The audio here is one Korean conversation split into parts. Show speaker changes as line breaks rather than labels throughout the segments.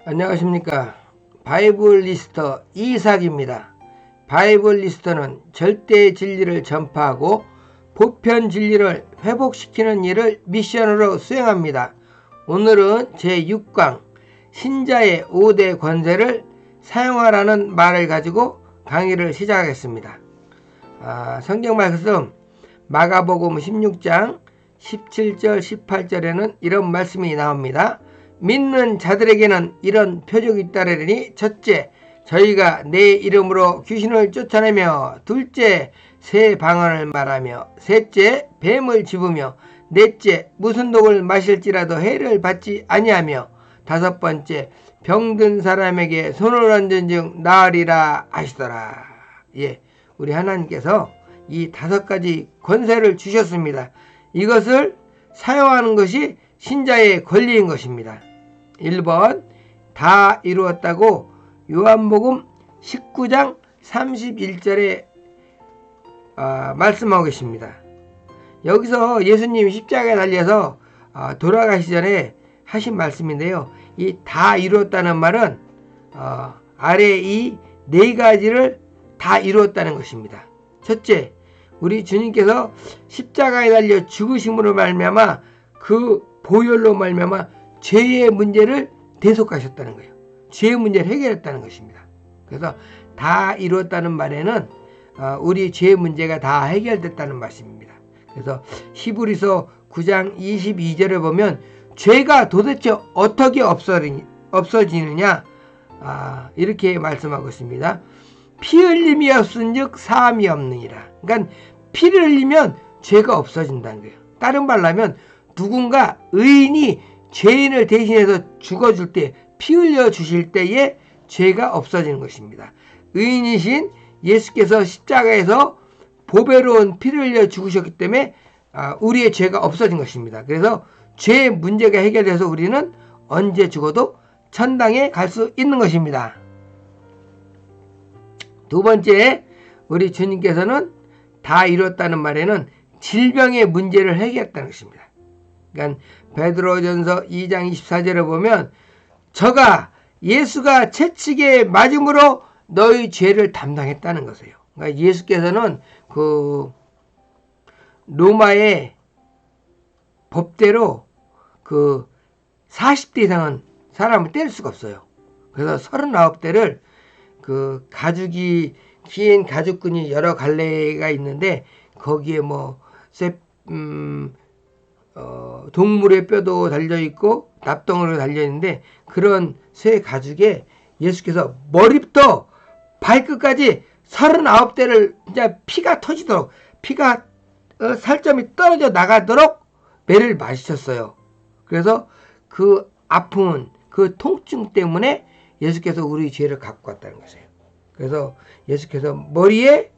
안녕하십니까. 바이블리스터 이삭입니다. 바이블리스터는 절대 진리를 전파하고 보편 진리를 회복시키는 일을 미션으로 수행합니다. 오늘은 제6강 신자의 5대 권세를 사용하라는 말을 가지고 강의를 시작하겠습니다. 성경 말씀 마가복음 16장 17절 18절에는 이런 말씀이 나옵니다. 믿는 자들에게는 이런 표적이 따르리니 첫째, 저희가 내 이름으로 귀신을 쫓아내며, 둘째, 새 방언을 말하며, 셋째, 뱀을 집으며, 넷째, 무슨 독을 마실지라도 해를 받지 아니하며, 다섯 번째, 병든 사람에게 손을 얹은 즉 나으리라 하시더라. 우리 하나님께서 이 5가지 권세를 주셨습니다. 이것을 사용하는 것이 신자의 권리인 것입니다. 1번, 다 이루었다고 요한복음 19장 31절에 말씀하고 계십니다. 여기서 예수님이 십자가에 달려서 돌아가시 전에 하신 말씀인데요. 이 다 이루었다는 말은 아래 이 4가지를 다 이루었다는 것입니다. 첫째, 우리 주님께서 십자가에 달려 죽으심으로 말미암아 그 보혈로 말미암아 죄의 문제를 대속하셨다는 거예요. 죄의 문제를 해결했다는 것입니다. 그래서 다 이루었다는 말에는 우리 죄의 문제가 다 해결됐다는 말씀입니다. 그래서 히브리서 9장 22절에 보면 죄가 도대체 어떻게 없어지느냐 이렇게 말씀하고 있습니다. 피 흘림이 없은즉 사함이 없느니라. 그러니까 피를 흘리면 죄가 없어진다는 거예요. 다른 말로 하면 누군가 의인이 죄인을 대신해서 죽어줄 때, 피 흘려 주실 때에 죄가 없어지는 것입니다. 의인이신 예수께서 십자가에서 보배로운 피를 흘려 죽으셨기 때문에 우리의 죄가 없어진 것입니다. 그래서 죄의 문제가 해결돼서 우리는 언제 죽어도 천당에 갈 수 있는 것입니다. 두 번째, 우리 주님께서는 다 이뤘다는 말에는 질병의 문제를 해결했다는 것입니다. 그러니까 베드로전서 2장 24절에 보면 저가 예수가 채찍에 맞음으로 너희 죄를 담당했다는 것이에요. 그러니까 예수께서는 그 로마의 법대로 그 40대 이상은 사람을 때릴 수가 없어요. 그래서 39대를 그 가죽이 긴 가죽끈이 여러 갈래가 있는데 거기에 동물의 뼈도 달려있고 납덩어리가 달려있는데 그런 쇠 가죽에 예수께서 머리부터 발끝까지 39대를 진짜 피가 터지도록 피가 살점이 떨어져 나가도록 매를 맞으셨어요. 그래서 그 아픔은 그 통증 때문에 예수께서 우리 죄를 갖고 왔다는 것이에요. 그래서 예수께서 머리에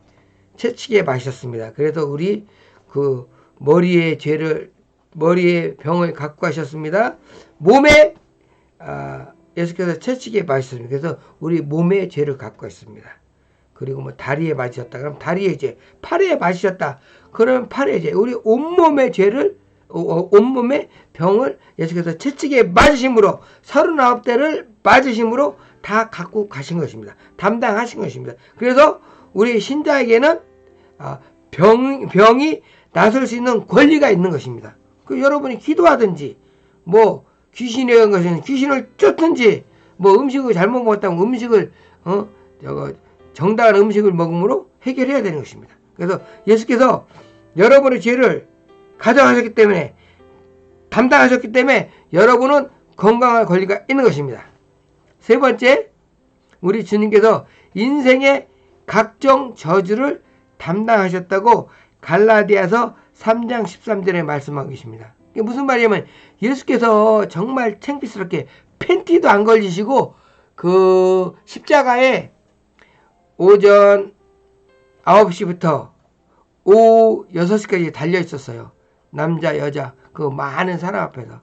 채찍에 맞으셨습니다. 그래서 우리 그 머리의 병을 갖고 가셨습니다. 몸에 예수께서 채찍에 맞으셨습니다. 그래서 우리 몸의 죄를 갖고 있습니다. 그리고 다리에 맞으셨다. 그럼 다리의 죄, 팔에 맞으셨다. 그러면 팔의 죄, 우리 온몸의 죄를 온몸의 병을 예수께서 채찍에 맞으심으로 39대를 맞으심으로 다 갖고 가신 것입니다. 담당하신 것입니다. 그래서 우리 신자에게는 병이 나설 수 있는 권리가 있는 것입니다. 여러분이 기도하든지 귀신에 의한 것은 귀신을 쫓든지 음식을 잘못 먹었다면 음식을 정당한 음식을 먹음으로 해결해야 되는 것입니다. 그래서 예수께서 여러분의 죄를 가져가셨기 때문에 담당하셨기 때문에 여러분은 건강할 권리가 있는 것입니다. 세 번째, 우리 주님께서 인생의 각종 저주를 담당하셨다고 갈라디아서 3장 13절에 말씀하고 계십니다. 이게 무슨 말이냐면 예수께서 정말 창피스럽게 팬티도 안 걸리시고 그 십자가에 오전 9시부터 오후 6시까지 달려 있었어요. 남자 여자 그 많은 사람 앞에서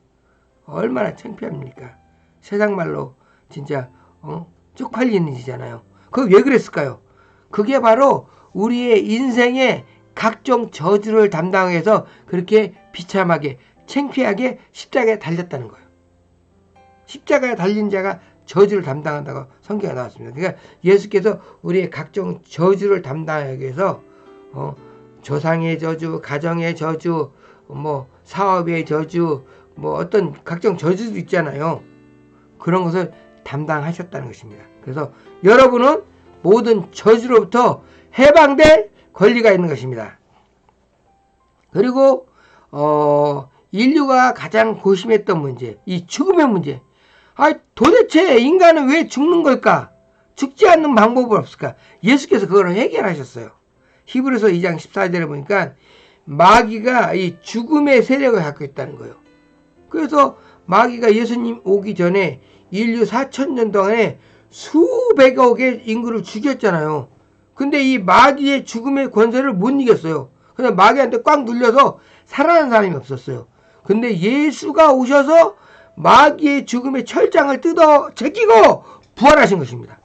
얼마나 창피합니까? 세상 말로 진짜 쪽팔리는 일이잖아요. 그게 왜 그랬을까요? 그게 바로 우리의 인생의 각종 저주를 담당해서 그렇게 비참하게 창피하게 십자가에 달렸다는 거예요. 십자가에 달린 자가 저주를 담당한다고 성경에 나왔습니다. 그러니까 예수께서 우리의 각종 저주를 담당하기 위해서 조상의 저주, 가정의 저주, 뭐 사업의 저주, 뭐 어떤 각종 저주도 있잖아요. 그런 것을 담당하셨다는 것입니다. 그래서 여러분은 모든 저주로부터 해방될 권리가 있는 것입니다. 그리고 인류가 가장 고심했던 문제, 이 죽음의 문제. 도대체 인간은 왜 죽는 걸까? 죽지 않는 방법은 없을까? 예수께서 그걸 해결하셨어요. 히브리서 2장 14절에 보니까 마귀가 이 죽음의 세력을 갖고 있다는 거예요. 그래서 마귀가 예수님 오기 전에 인류 4,000년 동안에 수백억의 인구를 죽였잖아요. 근데 이 마귀의 죽음의 권세를 못 이겼어요. 그냥 마귀한테 꽉 눌려서 살아난 사람이 없었어요. 근데 예수가 오셔서 마귀의 죽음의 철장을 뜯어 제끼고 부활하신 것입니다.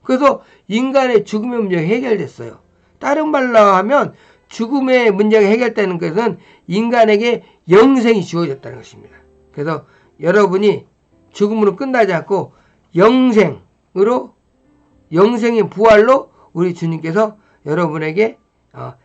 그래서 인간의 죽음의 문제가 해결됐어요. 다른 말로 하면 죽음의 문제가 해결되는 것은 인간에게 영생이 주어졌다는 것입니다. 그래서 여러분이 죽음으로 끝나지 않고 영생의 부활로 우리 주님께서 여러분에게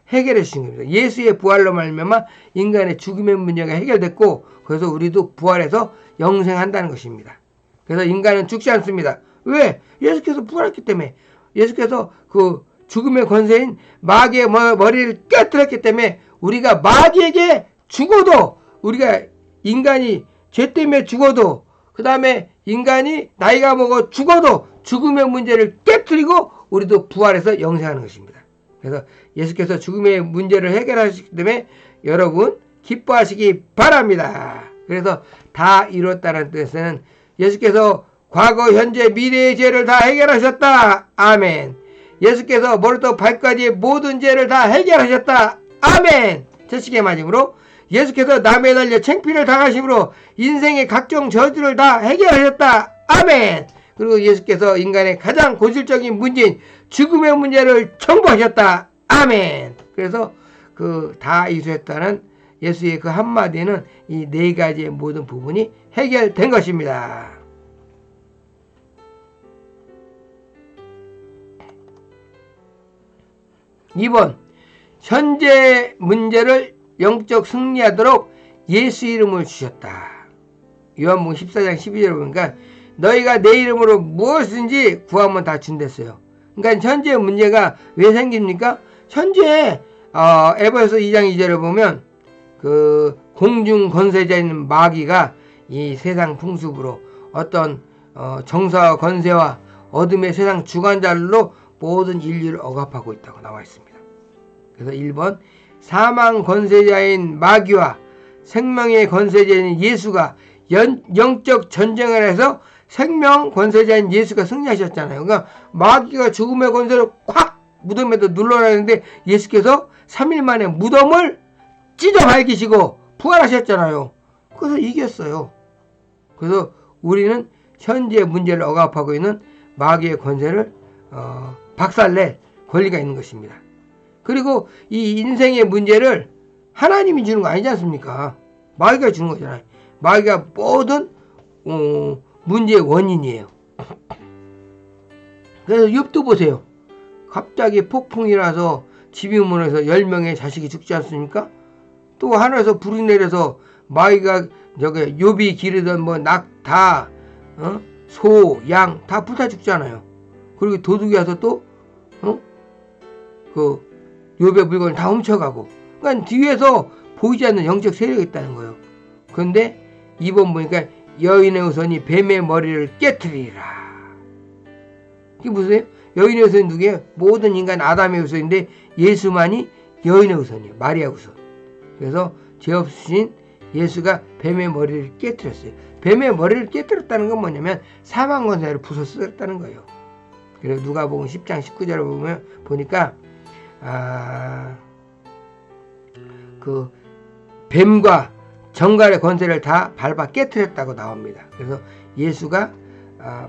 해결해 주신 겁니다. 예수의 부활로 말미암아 인간의 죽음의 문제가 해결됐고, 그래서 우리도 부활해서 영생한다는 것입니다. 그래서 인간은 죽지 않습니다. 왜? 예수께서 부활했기 때문에. 예수께서 그 죽음의 권세인 마귀의 머리를 깨뜨렸기 때문에 우리가 마귀에게 죽어도, 우리가 인간이 죄 때문에 죽어도, 그 다음에 인간이 나이가 먹어 죽어도 죽음의 문제를 깨뜨리고 우리도 부활해서 영생하는 것입니다. 그래서 예수께서 죽음의 문제를 해결하시기 때문에 여러분 기뻐하시기 바랍니다. 그래서 다 이뤘다는 뜻은 예수께서 과거, 현재, 미래의 죄를 다 해결하셨다. 아멘. 예수께서 머리부터 발까지의 모든 죄를 다 해결하셨다. 아멘. 채식의 마지막으로 예수께서 남에 달려 창피를 당하심으로 인생의 각종 저주를 다 해결하셨다. 아멘. 그리고 예수께서 인간의 가장 본질적인 문제인 죽음의 문제를 청구하셨다. 아멘. 그래서 그 다 이루었다는 예수의 그 한마디는 이 네 가지의 모든 부분이 해결된 것입니다. 2번, 현재 문제를 영적 승리하도록 예수 이름을 주셨다. 요한복음 14장 12절에 보니까 너희가 내 이름으로 무엇인지 구하면 다 준댔어요. 그러니까 현재 문제가 왜 생깁니까? 현재 에베소서 2장 2절에 보면 그 공중 권세자인 마귀가 이 세상 풍습으로 어떤 정사와 권세와 어둠의 세상 주관자로 모든 인류를 억압하고 있다고 나와 있습니다. 그래서 1번, 사망 권세자인 마귀와 생명의 권세자인 예수가 영적 전쟁을 해서 생명 권세자인 예수가 승리하셨잖아요. 그러니까 마귀가 죽음의 권세를 콱 무덤에도 눌러놨는데 예수께서 3일 만에 무덤을 찢어 밝히시고 부활하셨잖아요. 그래서 이겼어요. 그래서 우리는 현재 문제를 억압하고 있는 마귀의 권세를 박살낼 권리가 있는 것입니다. 그리고 이 인생의 문제를 하나님이 주는 거 아니지 않습니까? 마귀가 주는 거잖아요. 마귀가 모든 문제의 원인이에요. 그래서 욥도 보세요. 갑자기 폭풍이 나서 집이 무너져서 10명의 자식이 죽지 않습니까? 또 하늘에서 불이 내려서 마귀가 욥이 기르던 낙 소, 양 다 불타 죽잖아요. 그리고 도둑이 와서 또 그 욥의 물건을 다 훔쳐가고. 그러니까 뒤에서 보이지 않는 영적 세력이 있다는 거예요. 그런데 이번 보니까 여인의 후손이 뱀의 머리를 깨트리리라. 이게 무슨 여인의 후손이 누구예요? 모든 인간 아담의 후손인데 예수만이 여인의 후손이에요. 마리아 후손. 그래서 죄 없으신 예수가 뱀의 머리를 깨트렸어요. 뱀의 머리를 깨트렸다는 건 뭐냐면 사망 권세를 부숴쓰었다는 거예요. 그래서 누가복음 10장 19절을 보니까 그 뱀과 정갈의 권세를 다 밟아 깨트렸다고 나옵니다. 그래서 예수가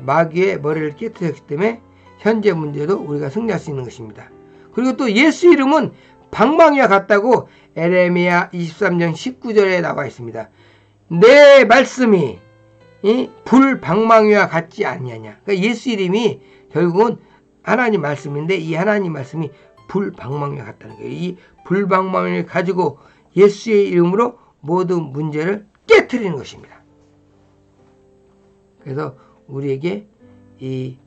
마귀의 머리를 깨트렸기 때문에 현재 문제도 우리가 승리할 수 있는 것입니다. 그리고 또 예수 이름은 방망이와 같다고 에레미야 23장 19절에 나와 있습니다. 내 말씀이 불방망이와 같지 아니하냐. 그러니까 예수 이름이 결국은 하나님 말씀인데 이 하나님 말씀이 불방망이와 같다는 거예요. 이 불방망이를 가지고 예수의 이름으로 모든 문제를 깨트리는 것입니다. 그래서 우리에게 이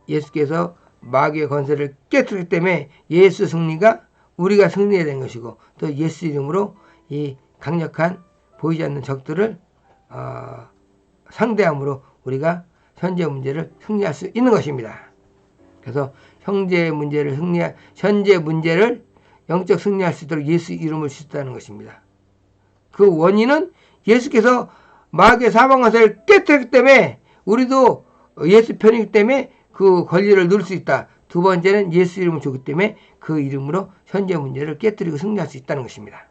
예수께서 마귀의 권세를 깨뜨리기 때문에 예수 승리가 우리가 승리해야 되는 것이고, 또 예수 이름으로 이 강력한 보이지 않는 적들을 상대함으로 우리가 현재 문제를 승리할 수 있는 것입니다. 그래서 현재 문제를 영적 승리할 수 있도록 예수 이름을 쓰다는 것입니다. 그 원인은 예수께서 마귀의 사방권세를 깨뜨렸기 때문에 우리도 예수 편이기 때문에 그 권리를 누릴 수 있다. 두 번째는 예수 이름을 주기 때문에 그 이름으로 현재 문제를 깨뜨리고 승리할 수 있다는 것입니다.